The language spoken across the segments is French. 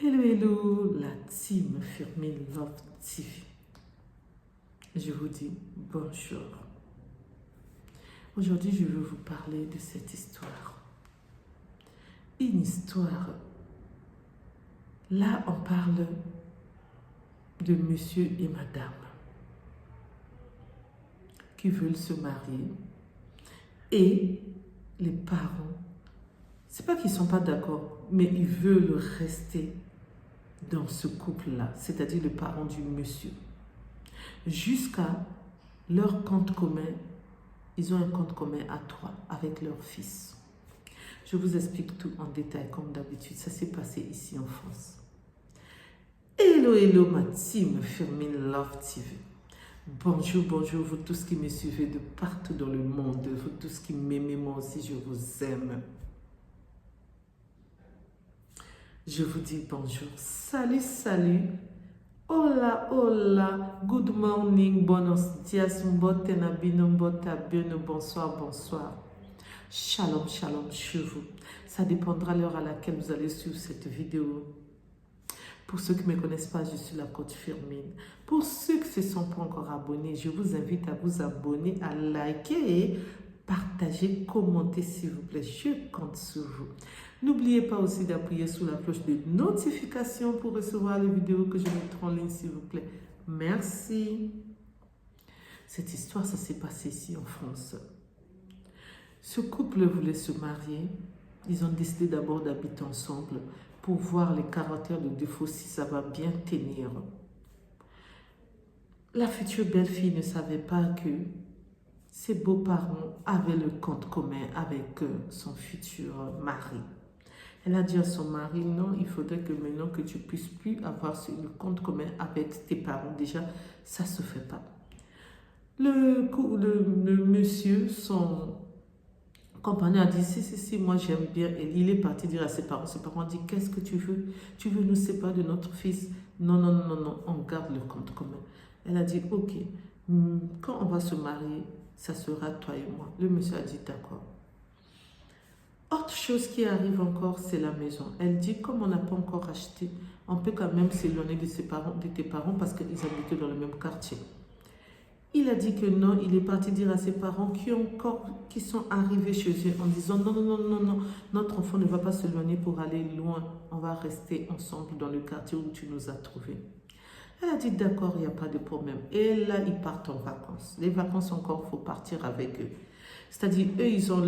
Hello, hello, la team Firmin Love TV. Je vous dis bonjour. Aujourd'hui, je veux vous parler de cette histoire. Une histoire. Là, on parle de monsieur et madame qui veulent se marier et les parents, c'est pas qu'ils sont pas d'accord, mais ils veulent rester dans ce couple-là, c'est-à-dire les parents du monsieur. Jusqu'à leur compte commun, ils ont un compte commun à 3 avec leur fils. Je vous explique tout en détail comme d'habitude. Ça s'est passé ici en France. Hello, hello ma team Firmin Love TV. Bonjour, bonjour vous tous qui me suivez de partout dans le monde. Vous tous qui m'aimez, moi aussi je vous aime. Je vous dis bonjour. Salut, salut. Hola, hola. Good morning, buenos dias, bonsoir, bonsoir. Shalom, shalom chez vous. Ça dépendra de l'heure à laquelle vous allez suivre cette vidéo. Pour ceux qui ne me connaissent pas, je suis la coach Firmin. Pour ceux qui ne se sont pas encore abonnés, je vous invite à vous abonner, à liker et partager, commenter s'il vous plaît. Je compte sur vous. N'oubliez pas aussi d'appuyer sur la cloche de notification pour recevoir les vidéos que je mettrai en ligne s'il vous plaît. Merci. Cette histoire, ça s'est passé ici en France. Ce couple voulait se marier. Ils ont décidé d'abord d'habiter ensemble pour voir les caractères de défaut si ça va bien tenir. La future belle-fille ne savait pas que ses beaux-parents avaient le compte commun avec son futur mari. Elle a dit à son mari, non, il faudrait que maintenant que tu puisses plus avoir le compte commun avec tes parents. Déjà, ça ne se fait pas. Le monsieur, son compagnon a dit, si, moi j'aime bien. Et il est parti dire à ses parents ont dit, qu'est-ce que tu veux? Tu veux nous séparer de notre fils? Non, on garde le compte commun. Elle a dit, ok, quand on va se marier, ça sera toi et moi. Le monsieur a dit, d'accord. Autre chose qui arrive encore, c'est la maison. Elle dit, comme on n'a pas encore acheté, on peut quand même s'éloigner de tes parents parce qu'ils habitaient dans le même quartier. Il a dit que non, il est parti dire à ses parents qui sont arrivés chez eux en disant non, notre enfant ne va pas s'éloigner pour aller loin. On va rester ensemble dans le quartier où tu nous as trouvés. Elle a dit d'accord, il n'y a pas de problème. Et là, ils partent en vacances. Les vacances encore, il faut partir avec eux. C'est-à-dire, eux, ils ont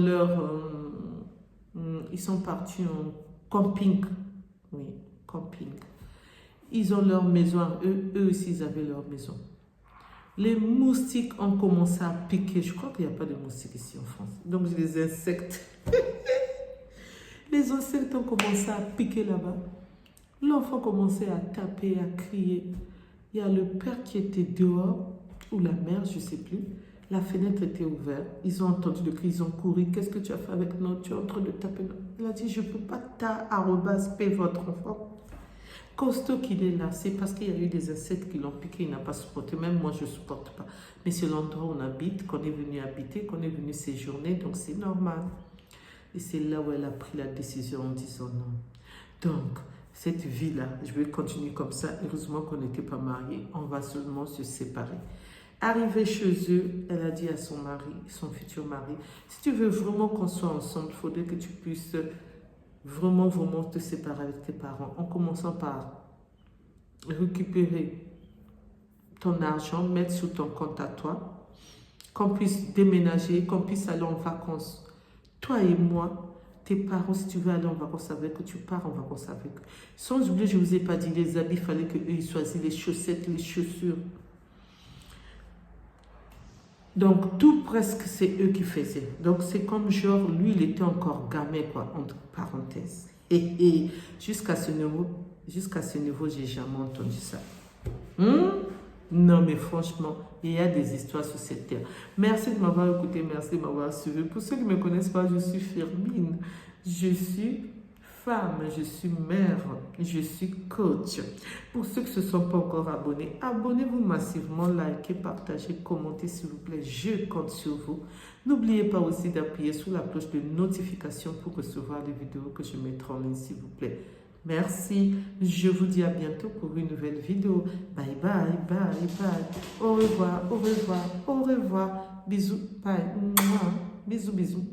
ils sont partis en camping. Oui, camping. Ils ont leur maison, eux aussi, ils avaient leur maison. Les moustiques ont commencé à piquer. Je crois qu'il n'y a pas de moustiques ici en France. Donc, j'ai des insectes. Les insectes ont commencé à piquer là-bas. L'enfant commençait à taper, à crier. Il y a le père qui était dehors, ou la mère, je ne sais plus. La fenêtre était ouverte. Ils ont entendu le cri, ils ont couru. Qu'est-ce que tu as fait avec nous? Tu es en train de taper. Elle a dit, je ne peux pas paix votre enfant. Costaud qu'il est là, c'est parce qu'il y a eu des insectes qui l'ont piqué, il n'a pas supporté. Même moi, je ne supporte pas. Mais c'est l'endroit où on habite, qu'on est venu habiter, qu'on est venu séjourner, donc c'est normal. Et c'est là où elle a pris la décision en disant non. Donc, cette vie-là, je vais continuer comme ça. Heureusement qu'on n'était pas mariés, on va seulement se séparer. Arrivée chez eux, elle a dit à son mari, son futur mari, si tu veux vraiment qu'on soit ensemble, il faudrait que tu puisses vraiment te séparer avec tes parents, en commençant par récupérer ton argent, mettre sur ton compte à toi, qu'on puisse déménager, qu'on puisse aller en vacances. Toi et moi, tes parents, si tu veux aller en vacances avec eux, tu pars en vacances avec eux. Sans oublier, je ne vous ai pas dit, les habits, il fallait qu'eux, ils choisissent les chaussettes, les chaussures. Donc, tout presque, c'est eux qui faisaient. Donc, c'est comme genre, lui, il était encore gamin, quoi, entre parenthèses. Et jusqu'à ce niveau, j'ai jamais entendu ça. Non, mais franchement, il y a des histoires sur cette terre. Merci de m'avoir écouté, merci de m'avoir suivi. Pour ceux qui ne me connaissent pas, je suis Firmin. Je suis femme, je suis mère, je suis coach. Pour ceux qui ne se sont pas encore abonnés, abonnez-vous massivement, likez, partagez, commentez s'il vous plaît. Je compte sur vous. N'oubliez pas aussi d'appuyer sur la cloche de notification pour recevoir les vidéos que je mettrai en ligne s'il vous plaît. Merci. Je vous dis à bientôt pour une nouvelle vidéo. Bye bye, bye bye. Au revoir, au revoir, au revoir. Bisous, bye. Mouah. Bisous, bisous.